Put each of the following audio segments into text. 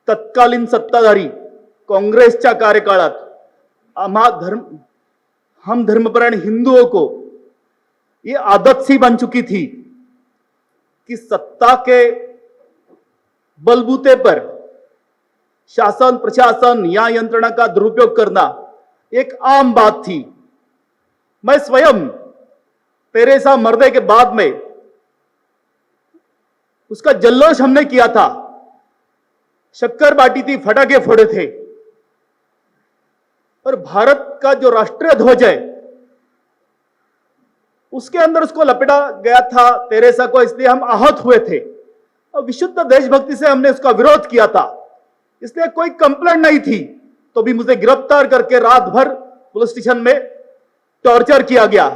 तत्कालीन सत्ताधारी काँग्रेसच्या कार्यकाळात हम धर्मपरायण हिंदुओं को ये आदत सी बन चुकी थी कि सत्ता के बलबूते पर शासन प्रशासन न्याय यंत्रणा का दुरुपयोग करना एक आम बात थी। मैं स्वयं तेरेसा मर्दे के बाद में उसका जल्लोष हमने किया था, शक्कर बांटी थी, फटाके फोड़े थे, और भारत का जो राष्ट्रीय ध्वज है उसके अंदर उसको लपेटा गया था तेरेसा को, इसलिए हम आहत हुए थे और विशुद्ध देशभक्ति से हमने उसका विरोध किया था, इसलिए कोई कंप्लेंट नहीं थी। तो भी मुझे गिरफ्तार करके रात भर पुलिस स्टेशन में टॉर्चर किया गया।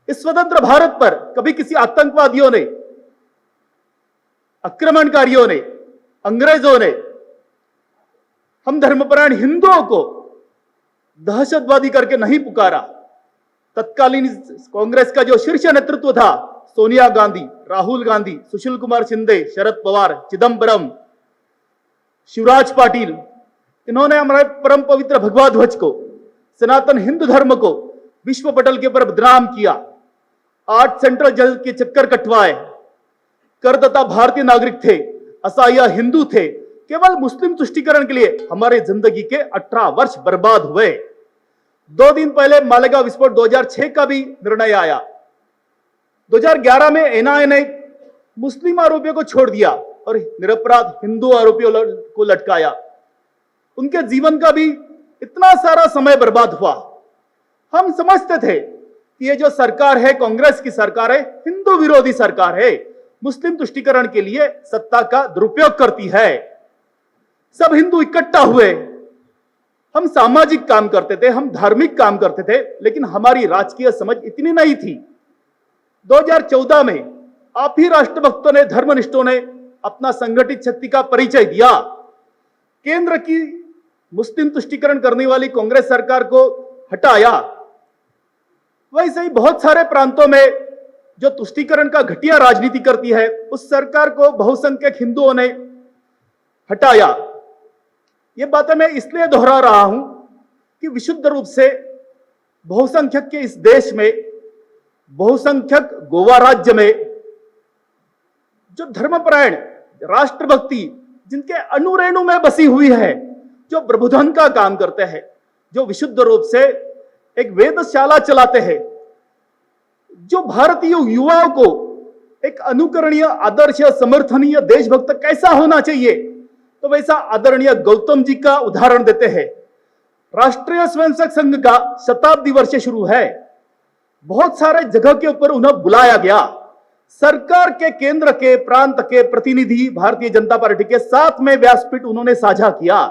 इस स्वतंत्र भारत पर कभी किसी आतंकवादियों ने, आक्रमणकारियों ने, अंग्रेजों ने हम धर्मपरायण हिंदुओं को दहशतवादी करके नहीं पुकारा। तत्कालीन कांग्रेस का जो शीर्ष नेतृत्व था, सोनिया गांधी, राहुल गांधी, सुशील कुमार शिंदे, शरद पवार, चिदंबरम, शिवराज पाटिल, इन्होंने हमारे परम पवित्र भगवा ध्वज को, सनातन हिंदू धर्म को विश्व पटल के ऊपर बदनाम किया। 8 सेंट्रल जेल के चक्कर कटवाए, करदाता भारतीय नागरिक थे, असहाय हिंदू थे, केवल मुस्लिम तुष्टीकरण के लिए हमारे जिंदगी के 18 वर्ष बर्बाद हुए। 2 दिन पहले मालेगांव विस्फोट 2006 का भी निर्णय आया। 2011 में एनआईए ने मुस्लिम आरोपियों को छोड़ दिया और निरपराध हिंदू आरोपियों को लटकाया। उनके जीवन का भी इतना सारा समय बर्बाद हुआ। हम समझते थे कि ये जो सरकार है, कांग्रेस की सरकार है, हिंदू विरोधी सरकार है, मुस्लिम तुष्टीकरण के लिए सत्ता का दुरुपयोग करती है। सब हिंदू इकट्ठा हुए, हम सामाजिक काम करते थे, हम धार्मिक काम करते थे, लेकिन हमारी राजकीय समझ इतनी नहीं थी। 2014 में आप ही राष्ट्रभक्तों ने, धर्मनिष्ठों ने अपना संगठित शक्ति का परिचय दिया। केंद्र की मुस्लिम तुष्टीकरण करने वाली कांग्रेस सरकार को हटाया। वैसे ही बहुत सारे प्रांतों में जो तुष्टीकरण का घटिया राजनीति करती है, उस सरकार को बहुसंख्यक हिंदुओं ने हटाया। ये बातें मैं इसलिए दोहरा रहा हूं कि विशुद्ध रूप से बहुसंख्यक के इस देश में, बहुसंख्यक गोवा राज्य में जो धर्मपरायण, राष्ट्रभक्ति जिनके अनुरेणु में बसी हुई है, जो प्रबोधन का काम करते हैं, जो विशुद्ध रूप से एक वेदशाला चलाते हैं, जो भारतीय युवाओं को एक अनुकरणीय, आदर्श, समर्थनीय देशभक्त कैसा होना चाहिए, तो वैसा आदरणीय गौतम जी का उदाहरण देते हैं। राष्ट्रीय स्वयंसेवक संघ का शताब्दी वर्ष शुरू है, बहुत सारे जगह के ऊपर उन्हें बुलाया गया। सरकार के, केंद्र के, प्रांत के प्रतिनिधि भारतीय जनता पार्टी के साथ में व्यासपीठ उन्होंने साझा किया।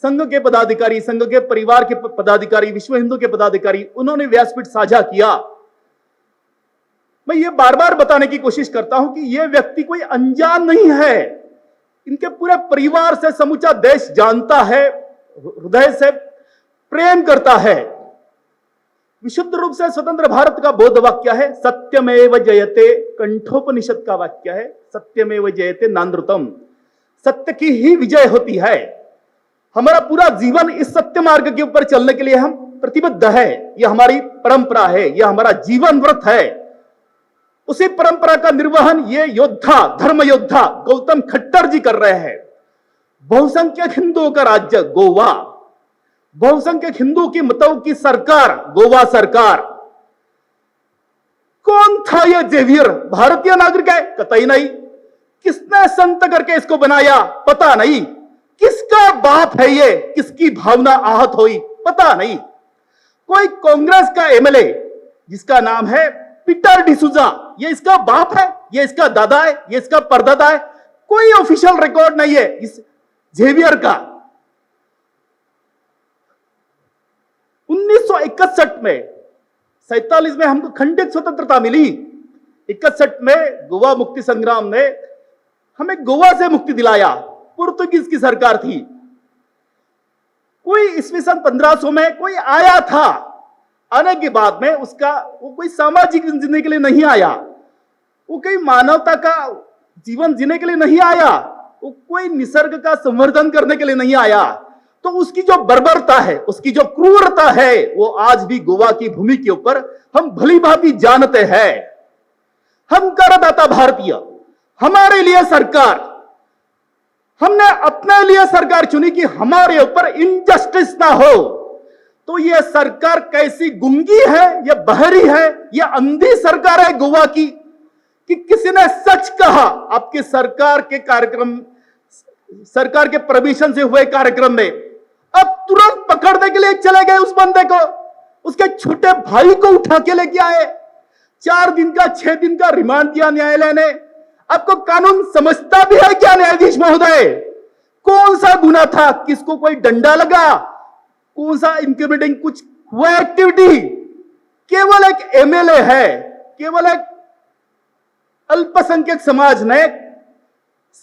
संघ के पदाधिकारी, संघ के परिवार के पदाधिकारी, विश्व हिंदू के पदाधिकारी, उन्होंने व्यासपीठ साझा किया। मैं ये बार बार बताने की कोशिश करता हूं कि यह व्यक्ति कोई अनजान नहीं है, इनके पूरे परिवार से समूचा देश जानता है, हृदय से प्रेम करता है। विशुद्ध रूप से स्वतंत्र भारत का बोध वाक्य है सत्यमेव जयते, कंठोपनिषद का वाक्य है सत्यमेव जयते नानृतम, सत्य की ही विजय होती है। हमारा पूरा जीवन इस सत्य मार्ग के ऊपर चलने के लिए हम प्रतिबद्ध है, यह हमारी परंपरा है, यह हमारा जीवन व्रत है। उसी परंपरा का निर्वहन ये योद्धा, धर्म योद्धा गौतम खट्टर जी कर रहे हैं। बहुसंख्यक हिंदुओं का राज्य गोवा, बहुसंख्यक हिंदू की मतों की सरकार गोवा सरकार। कौन था यह जेवियर? भारतीय नागरिक है? कतई नहीं। किसने संत करके इसको बनाया? पता नहीं। किसका बाप है ये? किसकी भावना आहत हुई? पता नहीं। कोई कांग्रेस का एमएलए जिसका नाम है पीटर डिसूजा, ये इसका बाप है, ये इसका दादा है, ये इसका परदादा है? कोई ऑफिशियल रिकॉर्ड नहीं है इस जेवियर का। 1961 में, 47 में हमको खंडित स्वतंत्रता मिली। 61 में गोवा मुक्ति संग्राम ने हमें गोवा से मुक्ति दिलाया। पुर्तगाल की सरकार थी। कोई ईस्वी सन 1500 में कोई आया था, आने के बाद में उसका वो कोई सामाजिक जीने के लिए नहीं आया, वो कोई मानवता का जीवन जीने के लिए नहीं आया, वो कोई निसर्ग का संवर्धन करने के लिए नहीं आया। तो उसकी जो बर्बरता है, उसकी जो क्रूरता है, वो आज भी गोवा की भूमि के ऊपर हम भली भांति जानते हैं। हम करदाता भारतीय, हमारे लिए सरकार, हमने अपने लिए सरकार चुनी कि हमारे ऊपर इनजस्टिस ना हो। तो ये सरकार कैसी गूंगी है, ये बहरी है, ये अंधी सरकार है गोवा की, कि किसी ने सच कहा आपकी सरकार के कार्यक्रम, सरकार के परमिशन से हुए कार्यक्रम में, अब तुरंत पकड़ने के लिए चले गए उस बंदे को, उसके छोटे भाई को उठा के लेके आए, 4 दिन का 6 दिन का रिमांड दिया न्यायालय ने। आपको कानून समझता भी है क्या न्यायाधीश महोदय? कौन सा गुना था, किसको कोई डंडा लगा, कौन सा इंक्रिमिनेटिंग कुछ हुआ एक्टिविटी? केवल एक एमएलए है, केवल एक अल्पसंख्यक समाज ने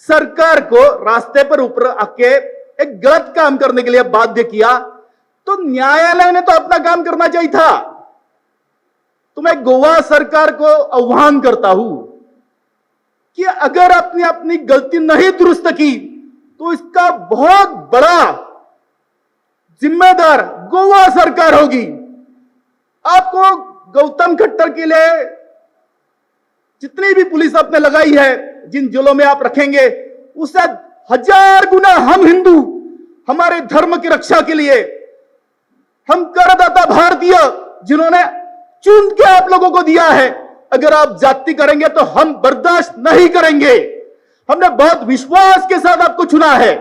सरकार को रास्ते पर ऊपर आके एक गलत काम करने के लिए बाध्य किया, तो न्यायालय ने तो अपना काम करना चाहिए था। तो मैं गोवा सरकार को आह्वान करता हूं कि अगर आपने अपनी गलती नहीं दुरुस्त की तो इसका बहुत बड़ा जिम्मेदार गोवा सरकार होगी। आपको गौतम खट्टर के लिए जितनी भी पुलिस आपने लगाई है, जिन जेलों में आप रखेंगे, उससे 1000 गुना हम हिंदू हमारे धर्म की रक्षा के लिए, हम करदाता भारतीय जिन्होंने चुन के आप लोगों को दिया है, अगर आप जाति करेंगे तो हम बर्दाश्त नहीं करेंगे। हमने बहुत विश्वास के साथ आपको चुना है।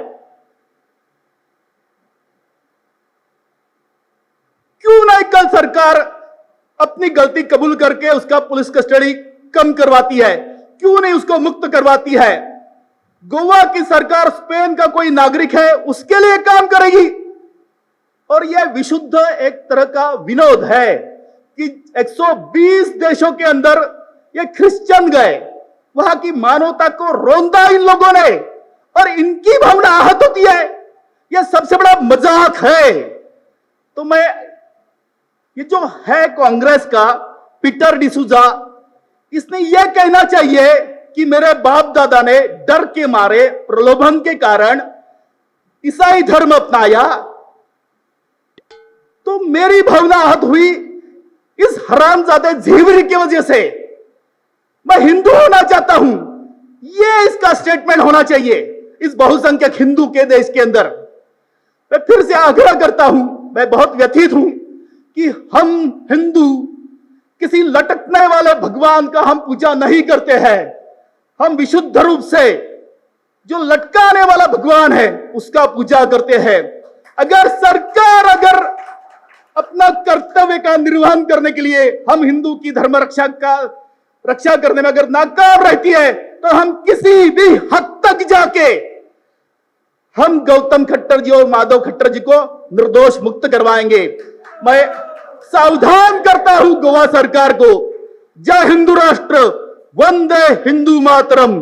क्यों नहीं कल सरकार अपनी गलती कबूल करके उसका पुलिस कस्टडी कम करवाती है? क्यों नहीं उसको मुक्त करवाती है? गोवा की सरकार स्पेन का कोई नागरिक है, उसके लिए काम करेगी। और यह विशुद्ध एक तरह का विनोद है कि 120 देशों के अंदर ये क्रिश्चियन गए, वहां की मानवता को रौंदा इन लोगों ने, और इनकी भावना आहत होती है। यह सबसे बड़ा मजाक है। तो मैं, ये जो है कांग्रेस का पीटर डिसूजा, इसने यह कहना चाहिए कि मेरे बाप दादा ने डर के मारे, प्रलोभन के कारण ईसाई धर्म अपनाया, तो मेरी भावना आहत हुई इस हरामजादे झीवरी की वजह से। मैं हिंदू होना चाहता हूं, यह इसका स्टेटमेंट होना चाहिए इस बहुसंख्यक हिंदू के देश के अंदर। मैं फिर से आग्रह करता हूं, मैं बहुत व्यथित हूं कि हम हिंदू किसी लटकने वाले भगवान का हम पूजा नहीं करते हैं। हम विशुद्ध रूप से जो लटकाने वाला भगवान है उसका पूजा करते हैं। अगर सरकार अपना कर्तव्य का निर्वहन करने के लिए, हम हिंदू की धर्म रक्षा करने में अगर नाकाम रहती है, तो हम किसी भी हद तक जाके हम गौतम खट्टर जी और माधव खट्टर जी को निर्दोष मुक्त करवाएंगे। मैं सावधान करता हूं गोवा सरकार को। जय हिंदू राष्ट्र, वंदे हिंदू मातरम।